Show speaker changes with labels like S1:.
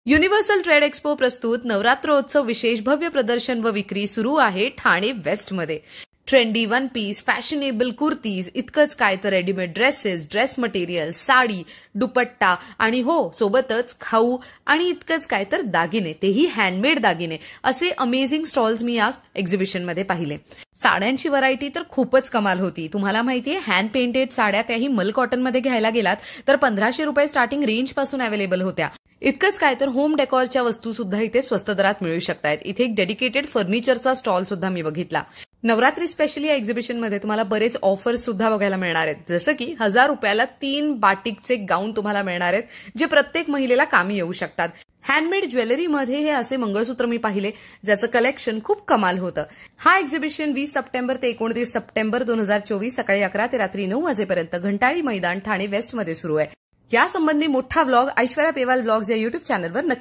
S1: Universal trade expo प्रस्तुत नवरात्रोत्सव विशेष भव्य प्रदर्शन व विक्री सुरू आहे ठाणे वेस्टमध्ये। Trendy one piece, fashionable kurtis, इतकंच काय तर readymade dresses, dress material, sari, dupatta आणि हो सोबतच खाऊ आणि इतकंच काय तर दागिने, तेही हँडमेड दागिने, असे अमेझिंग स्टॉल्स मी या एक्झिबिशनमध्ये पाहिले। साड्यांची व्हरायटी तर खूपच कमाल होती। तुम्हाला माहितीये हँड पेंटेड साड्या त्याही मल कॉटनमध्ये घ्यायला गेलात तर 1500 रुपये स्टार्टिंग रेंज पासून अवेलेबल होत्या। इतकंच काय तर होम डेकॉरच्या वस्तू सुद्धा इथे स्वस्त दरात मिळू शकतात। इथे एक डेडिकेटेड फर्निचरचा स्टॉल सुद्धा मी बघितला। नवरात्री स्पेशली या एक्झिबिशनमध्ये तुम्हाला बरेच ऑफर्स सुद्धा बघायला मिळणार आहेत, जसं की 1000 रुपयाला 3 बाटिकचे गाऊन तुम्हाला मिळणार आहेत, जे प्रत्येक महिलेला कामी येऊ शकतात। हँडमेड ज्वेलरीमध्ये हे असे मंगळसूत्र मी पाहिले, ज्याचं कलेक्शन खूप कमाल होतं। हा एक्झिबिशन 20 सप्टेंबर ते 29 सप्टेंबर 2024 सकाळी 11 ते रात्री 9 वाजेपर्यंत घंटाळी मैदान ठाणे वेस्टमध्ये सुरू आहे। यासंबंधी मोठा व्लॉग ऐश्वर्या पेवाल ब्लॉग्स या युट्यूब चॅनलवर